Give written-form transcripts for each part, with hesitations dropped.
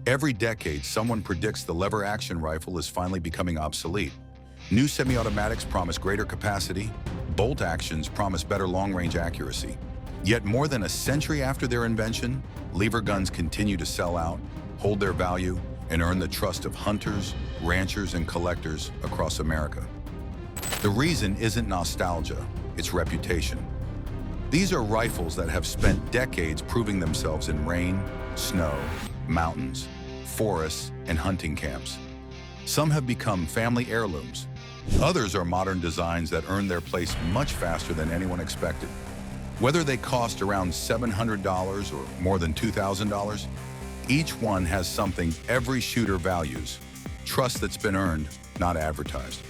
Every decade, someone predicts the lever-action rifle is finally becoming obsolete. New semi-automatics promise greater capacity, bolt actions promise better long-range accuracy. Yet more than a century after their invention, lever guns continue to sell out, hold their value, and earn the trust of hunters, ranchers, and collectors across America. The reason isn't nostalgia, it's reputation. These are rifles that have spent decades proving themselves in rain, snow, mountains, forests, and hunting camps. Some have become family heirlooms. Others are modern designs that earn their place much faster than anyone expected. Whether they cost around $700 or more than $2,000, each one has something every shooter values: trust that's been earned, not advertised.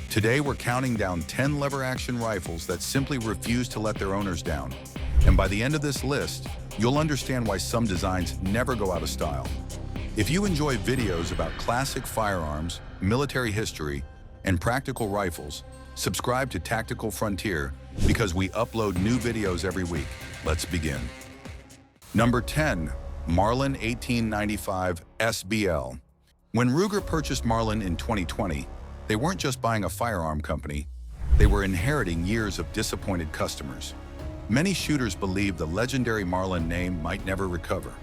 Today, we're counting down 10 lever-action rifles that simply refuse to let their owners down. And by the end of this list, you'll understand why some designs never go out of style. If you enjoy videos about classic firearms, military history, and practical rifles, subscribe to Tactical Frontier because we upload new videos every week. Let's begin. Number 10. Marlin 1895 SBL. When Ruger purchased Marlin in 2020, they weren't just buying a firearm company, they were inheriting years of disappointed customers. Many shooters believed the legendary Marlin name might never recover.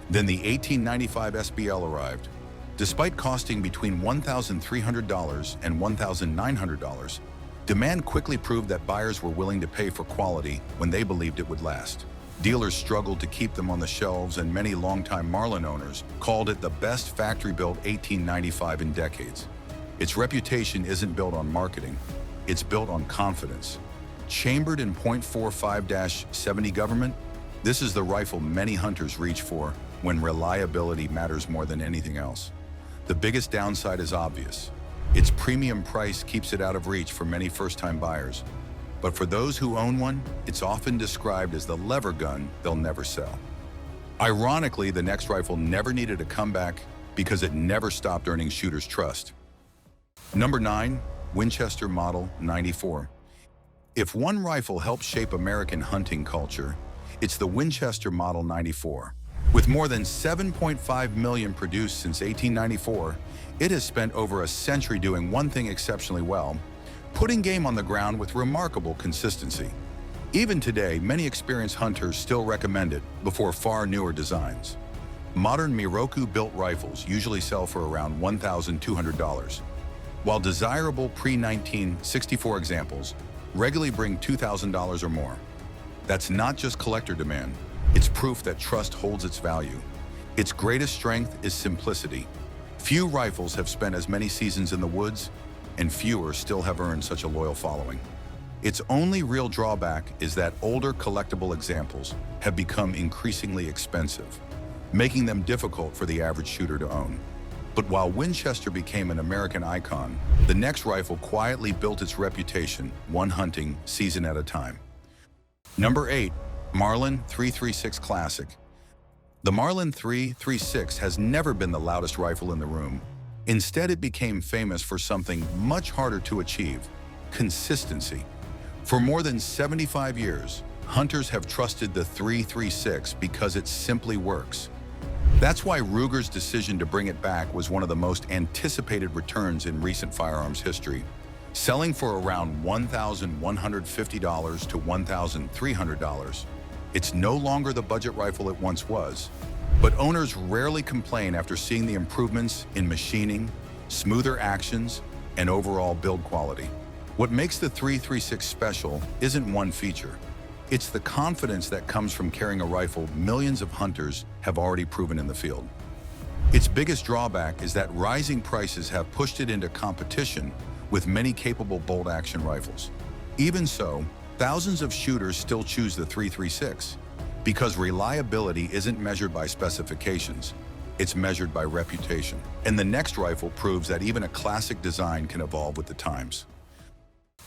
Then the 1895 SBL arrived. Despite costing between $1,300 and $1,900, demand quickly proved that buyers were willing to pay for quality when they believed it would last. Dealers struggled to keep them on the shelves, and many longtime Marlin owners called it the best factory-built 1895 in decades. Its reputation isn't built on marketing, it's built on confidence. Chambered in .45-70 government, this is the rifle many hunters reach for when reliability matters more than anything else. The biggest downside is obvious. Its premium price keeps it out of reach for many first-time buyers. But for those who own one, it's often described as the lever gun they'll never sell. Ironically, the next rifle never needed a comeback because it never stopped earning shooters' trust. Number 9. Winchester Model 94. If one rifle helped shape American hunting culture, it's the Winchester Model 94. With more than 7.5 million produced since 1894, it has spent over a century doing one thing exceptionally well: putting game on the ground with remarkable consistency. Even today, many experienced hunters still recommend it before far newer designs. Modern Miroku-built rifles usually sell for around $1,200, while desirable pre-1964 examples regularly bring $2,000 or more. That's not just collector demand, it's proof that trust holds its value. Its greatest strength is simplicity. Few rifles have spent as many seasons in the woods, and fewer still have earned such a loyal following. Its only real drawback is that older collectible examples have become increasingly expensive, making them difficult for the average shooter to own. But while Winchester became an American icon, the next rifle quietly built its reputation, one hunting season at a time. Number 8. Marlin 336 Classic. The Marlin 336 has never been the loudest rifle in the room. Instead, it became famous for something much harder to achieve: consistency. For more than 75 years, hunters have trusted the 336 because it simply works. That's why Ruger's decision to bring it back was one of the most anticipated returns in recent firearms history, selling for around $1,150 to $1,300. It's no longer the budget rifle it once was, but owners rarely complain after seeing the improvements in machining, smoother actions, and overall build quality. What makes the 336 special isn't one feature. It's the confidence that comes from carrying a rifle millions of hunters have already proven in the field. Its biggest drawback is that rising prices have pushed it into competition with many capable bolt-action rifles. Even so, thousands of shooters still choose the 336 because reliability isn't measured by specifications, it's measured by reputation. And the next rifle proves that even a classic design can evolve with the times.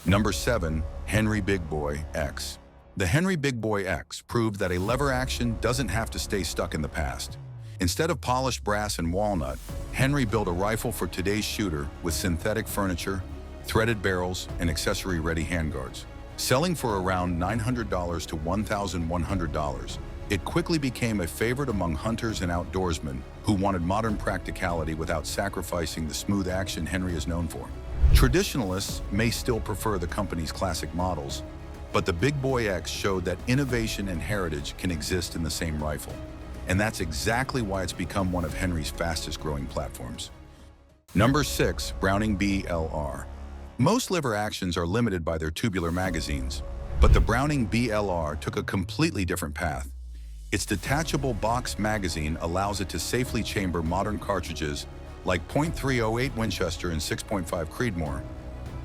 Number 7. Henry Big Boy X. The Henry Big Boy X proved that a lever action doesn't have to stay stuck in the past. Instead of polished brass and walnut, Henry built a rifle for today's shooter with synthetic furniture, threaded barrels, and accessory-ready handguards. Selling for around $900 to $1,100, it quickly became a favorite among hunters and outdoorsmen who wanted modern practicality without sacrificing the smooth action Henry is known for. Traditionalists may still prefer the company's classic models, but the Big Boy X showed that innovation and heritage can exist in the same rifle. And that's exactly why it's become one of Henry's fastest-growing platforms. Number 6, Browning BLR. Most lever actions are limited by their tubular magazines, but the Browning BLR took a completely different path. Its detachable box magazine allows it to safely chamber modern cartridges like .308 Winchester and 6.5 Creedmoor,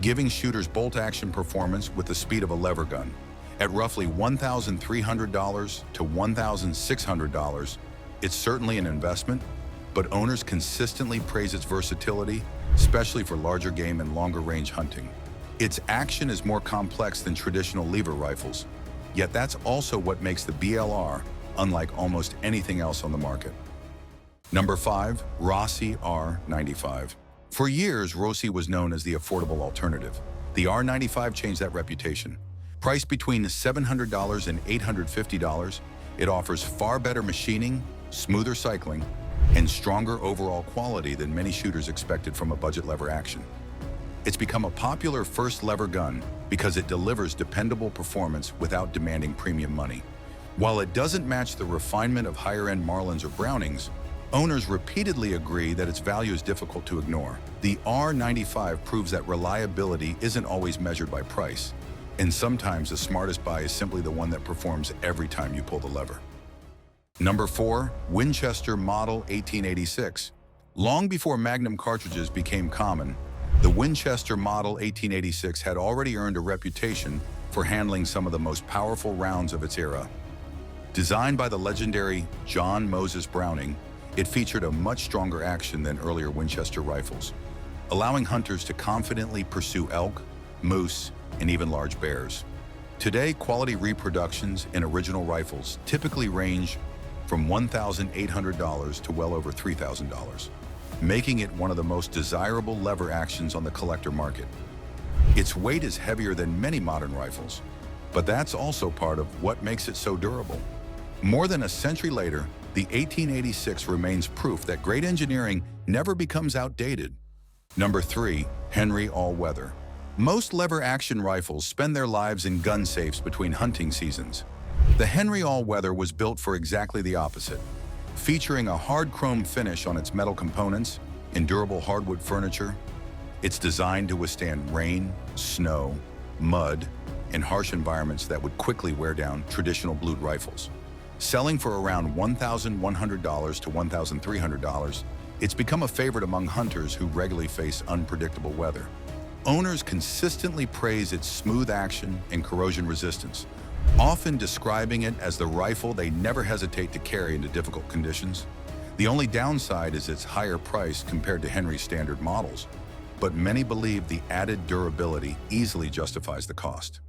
giving shooters bolt-action performance with the speed of a lever gun. At roughly $1,300 to $1,600, it's certainly an investment, but owners consistently praise its versatility, especially for larger game and longer range hunting. Its action is more complex than traditional lever rifles, yet that's also what makes the BLR unlike almost anything else on the market. Number 5, Rossi R95. For years, Rossi was known as the affordable alternative. The R95 changed that reputation. Priced between $700 and $850, it offers far better machining, smoother cycling, and stronger overall quality than many shooters expected from a budget lever action. It's become a popular first lever gun because it delivers dependable performance without demanding premium money. While it doesn't match the refinement of higher-end Marlins or Brownings, owners repeatedly agree that its value is difficult to ignore. The R95 proves that reliability isn't always measured by price, and sometimes the smartest buy is simply the one that performs every time you pull the lever. Number 4, Winchester Model 1886. Long before Magnum cartridges became common, the Winchester Model 1886 had already earned a reputation for handling some of the most powerful rounds of its era. Designed by the legendary John Moses Browning, it featured a much stronger action than earlier Winchester rifles, allowing hunters to confidently pursue elk, moose, and even large bears. Today, quality reproductions in original rifles typically range from $1,800 to well over $3,000, making it one of the most desirable lever actions on the collector market. Its weight is heavier than many modern rifles, but that's also part of what makes it so durable. More than a century later, the 1886 remains proof that great engineering never becomes outdated. Number 3, Henry All-Weather. Most lever action rifles spend their lives in gun safes between hunting seasons. The Henry All-Weather was built for exactly the opposite, featuring a hard chrome finish on its metal components and durable hardwood furniture. It's designed to withstand rain, snow, mud, and harsh environments that would quickly wear down traditional blued rifles. Selling for around $1,100 to $1,300, it's become a favorite among hunters who regularly face unpredictable weather. Owners consistently praise its smooth action and corrosion resistance, often describing it as the rifle they never hesitate to carry into difficult conditions. The only downside is its higher price compared to Henry's standard models, but many believe the added durability easily justifies the cost.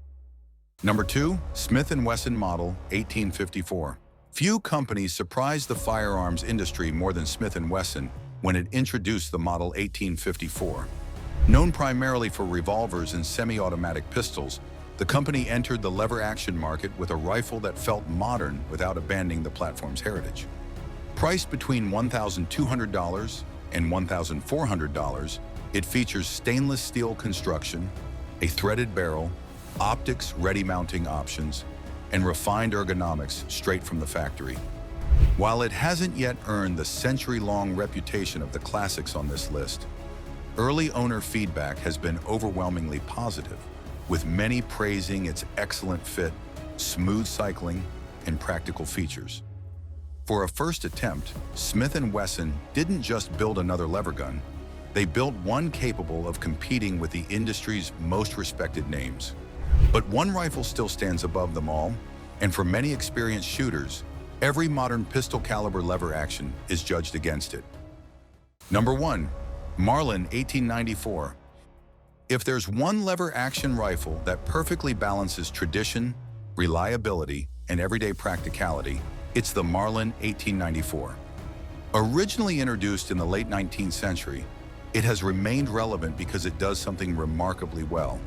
Number 2, Smith Wesson Model 1854. Few companies surprised the firearms industry more than Smith Wesson when it introduced the Model 1854. Known primarily for revolvers and semi-automatic pistols, the company entered the lever-action market with a rifle that felt modern without abandoning the platform's heritage. Priced between $1,200 and $1,400, it features stainless steel construction, a threaded barrel, optics ready mounting options, and refined ergonomics straight from the factory. While it hasn't yet earned the century-long reputation of the classics on this list, early owner feedback has been overwhelmingly positive, with many praising its excellent fit, smooth cycling, and practical features. For a first attempt, Smith & Wesson didn't just build another lever gun, they built one capable of competing with the industry's most respected names. But one rifle still stands above them all, and for many experienced shooters, every modern pistol caliber lever action is judged against it. Number 1, Marlin 1894. If there's one lever action rifle that perfectly balances tradition, reliability, and everyday practicality, it's the Marlin 1894. Originally introduced in the late 19th century, it has remained relevant because it does something remarkably well.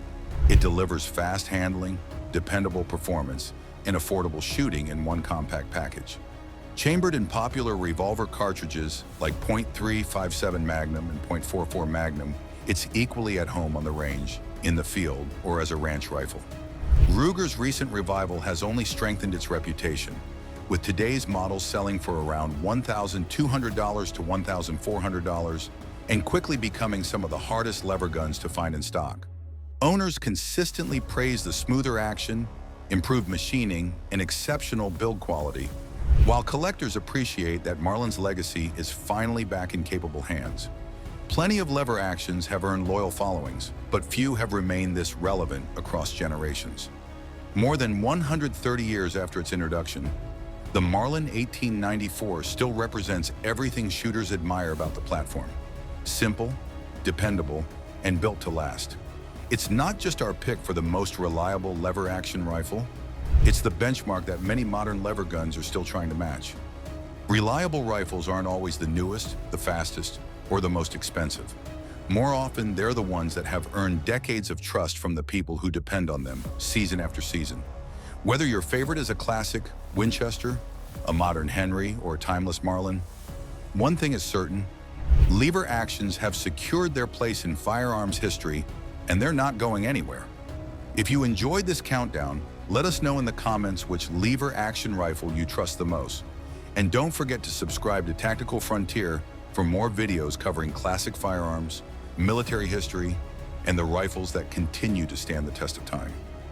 It delivers fast handling, dependable performance, and affordable shooting in one compact package. Chambered in popular revolver cartridges like .357 Magnum and .44 Magnum, it's equally at home on the range, in the field, or as a ranch rifle. Ruger's recent revival has only strengthened its reputation, with today's models selling for around $1,200 to $1,400 and quickly becoming some of the hardest lever guns to find in stock. Owners consistently praise the smoother action, improved machining, and exceptional build quality, while collectors appreciate that Marlin's legacy is finally back in capable hands. Plenty of lever actions have earned loyal followings, but few have remained this relevant across generations. More than 130 years after its introduction, the Marlin 1894 still represents everything shooters admire about the platform. Simple, dependable, and built to last. It's not just our pick for the most reliable lever-action rifle, it's the benchmark that many modern lever guns are still trying to match. Reliable rifles aren't always the newest, the fastest, or the most expensive. More often, they're the ones that have earned decades of trust from the people who depend on them, season after season. Whether your favorite is a classic Winchester, a modern Henry, or a timeless Marlin, one thing is certain: lever actions have secured their place in firearms history, and they're not going anywhere. If you enjoyed this countdown, let us know in the comments which lever action rifle you trust the most. And don't forget to subscribe to Tactical Frontier for more videos covering classic firearms, military history, and the rifles that continue to stand the test of time.